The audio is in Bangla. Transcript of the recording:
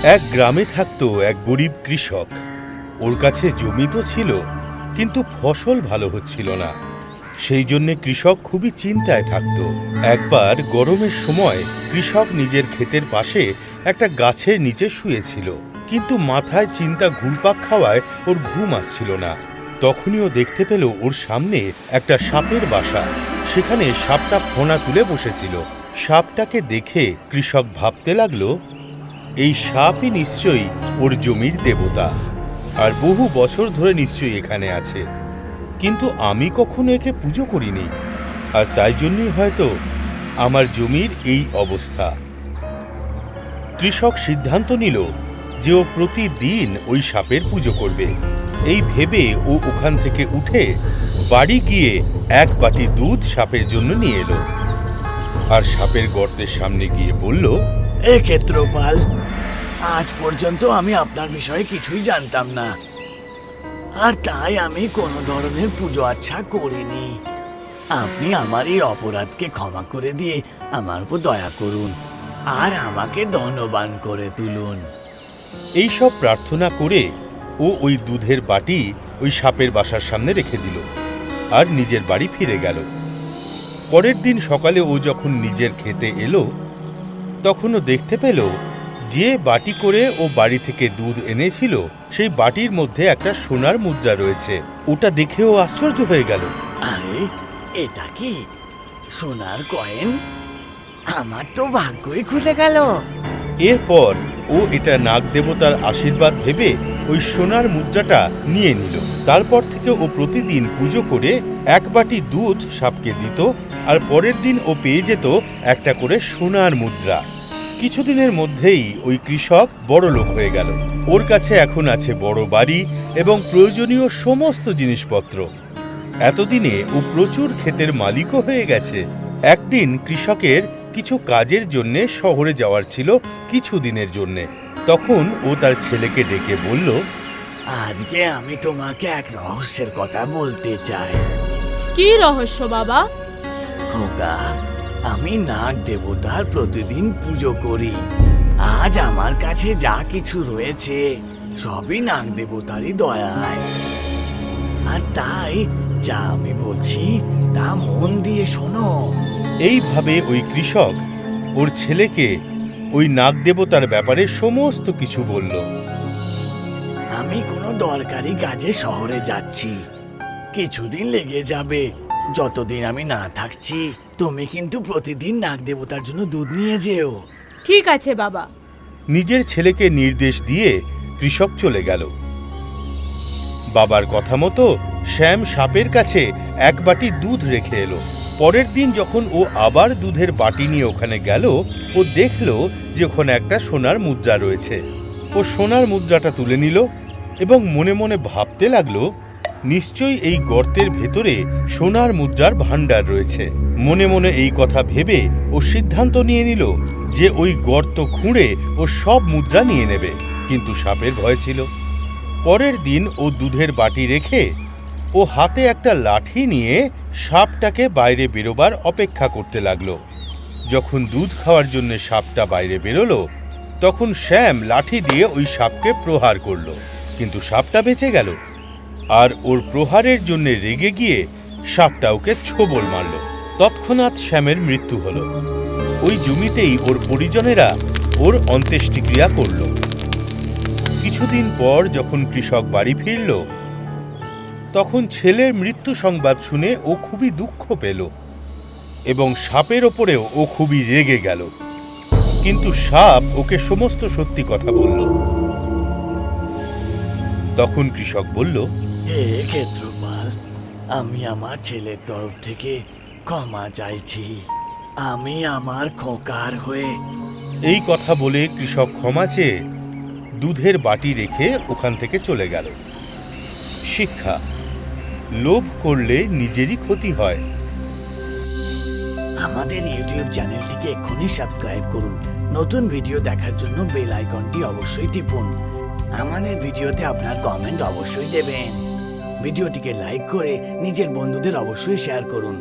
এক গ্রামে থাকতো এক গরিব কৃষক। ওর কাছে জমি তো ছিল, কিন্তু ফসল ভালো হচ্ছিল না। সেই জন্যে কৃষক খুবই চিন্তায় থাকতো। একবার গরমের সময় কৃষক নিজের ক্ষেতের পাশে একটা গাছের নিচে শুয়েছিল, কিন্তু মাথায় চিন্তা ঘুরপাক খাওয়ায় ওর ঘুম আসছিল না। তখনই ও দেখতে পেল ওর সামনে একটা সাপের বাসা। সেখানে সাপটা ফোনা তুলে বসেছিল। সাপটাকে দেখে কৃষক ভাবতে লাগলো, এই সাপই নিশ্চয়ই ওর জমির দেবতা, আর বহু বছর ধরে নিশ্চয়ই এখানে আছে। কিন্তু আমি কখনো একে পুজো করিনি, আর তাই জন্যই হয়তো আমার জমির এই অবস্থা। কৃষক সিদ্ধান্ত নিল যে ও প্রতিদিন ওই সাপের পুজো করবে। এই ভেবে ও ওখান থেকে উঠে বাড়ি গিয়ে এক বাটি দুধ সাপের জন্য নিয়ে এলো, আর সাপের গর্তের সামনে গিয়ে বলল, এ ক্ষেত্রপাল, আজ পর্যন্ত আমি আপনার বিষয়ে কিছুই জানতাম না, আর তাই আমি কোনো ধরনের পুজো আচ্ছা করিনি। আপনি আমার এই অপরাধকে ক্ষমা করে দিয়ে আমার উপর দয়া করুন আর আমাকে ধনবান করে তুলুন। এই সব প্রার্থনা করে ও ওই দুধের বাটি ওই সাপের বাসার সামনে রেখে দিল আর নিজের বাড়ি ফিরে গেল। পরের দিন সকালে ও যখন নিজের খেতে এলো, তখন ও দেখতে পেল যে বাটি করে ও বাড়ি থেকে দুধ এনেছিল সেই বাটির মধ্যে একটা সোনার মুদ্রা রয়েছে। ওটা দেখে ও আশ্চর্য হয়ে গেল। আরে, এটা কি সোনার কয়েন? আমার তো ভাগ্যই খুলে গেল। এরপর ও এটা নাগ দেবতার আশীর্বাদ ভেবে ওই সোনার মুদ্রাটা নিয়ে নিল। তারপর থেকে ও প্রতিদিন পুজো করে এক বাটি দুধ সাপকে দিত, আর পরের দিন ও পেয়ে যেত একটা করে সোনার মুদ্রা। কিছুদিনের মধ্যেই ওই কৃষক বড় লোক হয়ে গেল। ওর কাছে এখন আছে বড় বাড়ি এবং প্রয়োজনীয় সমস্ত জিনিসপত্র। এতদিনে ও প্রচুর ক্ষেতের মালিকও হয়ে গেছে। একদিন কৃষকের কিছু কাজের জন্যে শহরে যাওয়ার ছিল কিছুদিনের জন্যে। তখন ও তার ছেলেকে ডেকে বলল, আজকে আমি তোমাকে এক রহস্যের কথা বলতে চাই। কি রহস্য বাবা? খোকা, আমি নাগ দেবতার প্রতিদিন পুজো করি। আজ আমার কাছে যা কিছু রয়েছে সবই নাগ দেবতারই দয়ায়, আর তাই যা আমি বলছি তা মন দিয়ে শোনো। এইভাবে ওই কৃষক ওর ছেলেকে ওই নাগ দেবতার ব্যাপারে সমস্ত কিছু বলল। আমি কোনো দরকারি কাজে শহরে যাচ্ছি, কিছুদিন লেগে যাবে। যতদিন আমি না থাকছি তুমি কিন্তু প্রতিদিন নাগ দেবতার জন্য দুধ নিয়ে যেও। ঠিক আছে বাবা। নিজের ছেলেকে নির্দেশ দিয়ে কৃষক চলে গেল। বাবার কথা মতো শ্যাম সাপের কাছে এক বাটি দুধ রেখে এলো। পরের দিন যখন ও আবার দুধের বাটি নিয়ে ওখানে গেল, ও দেখল যে ওখানে একটা সোনার মুদ্রা রয়েছে। ও সোনার মুদ্রাটা তুলে নিল এবং মনে মনে ভাবতে লাগলো, নিশ্চয়ই এই গর্তের ভেতরে সোনার মুদ্রার ভাণ্ডার রয়েছে। মনে মনে এই কথা ভেবে ও সিদ্ধান্ত নিয়ে নিল যে ওই গর্ত খুঁড়ে ও সব মুদ্রা নিয়ে নেবে, কিন্তু সাপের ভয় ছিল। পরের দিন ও দুধের বাটি রেখে ও হাতে একটা লাঠি নিয়ে সাপটাকে বাইরে বেরোবার অপেক্ষা করতে লাগলো। যখন দুধ খাওয়ার জন্য সাপটা বাইরে বেরোলো, তখন শ্যাম লাঠি দিয়ে ওই সাপকে প্রহার করলো, কিন্তু সাপটা বেঁচে গেল। আর ওর প্রহারের জন্য রেগে গিয়ে সাপটা ওকে ছোবল মারল। তৎক্ষণাৎ শ্যামের মৃত্যু হলো। ওই জমিতেই ওর পরিজনেরা ওর অন্ত্যেষ্টিক্রিয়া করল। কিছুদিন পর যখন কৃষক বাড়ি ফিরল, তখন ছেলের মৃত্যু সংবাদ শুনে ও খুবই দুঃখ পেল এবং সাপের ওপরেও ও খুবই রেগে গেল। কিন্তু সাপ ওকে সমস্ত সত্যি কথা বলল। তখন কৃষক বলল, হে ক্ষেত্রপাল, আমি আমার ছেলের তরফ থেকে ক্ষমা চাইছি। আমি আমার খোকার হয়ে। এই কথা বলে কৃষক ক্ষমা চেয়ে দুধের বাটি রেখে ওখান থেকে চলে গেল। শিক্ষা: লোভ করলে নিজেরই ক্ষতি হয়। আমাদের ইউটিউব চ্যানেলটিকে এক্ষুনি সাবস্ক্রাইব করুন। নতুন ভিডিও দেখার জন্য বেল আইকনটি অবশ্যই টিপুন। আমাদের ভিডিওতে আপনার কমেন্ট অবশ্যই দেবেন। ভিডিওটিকে লাইক করে নিজের বন্ধুদের অবশ্যই শেয়ার করুন।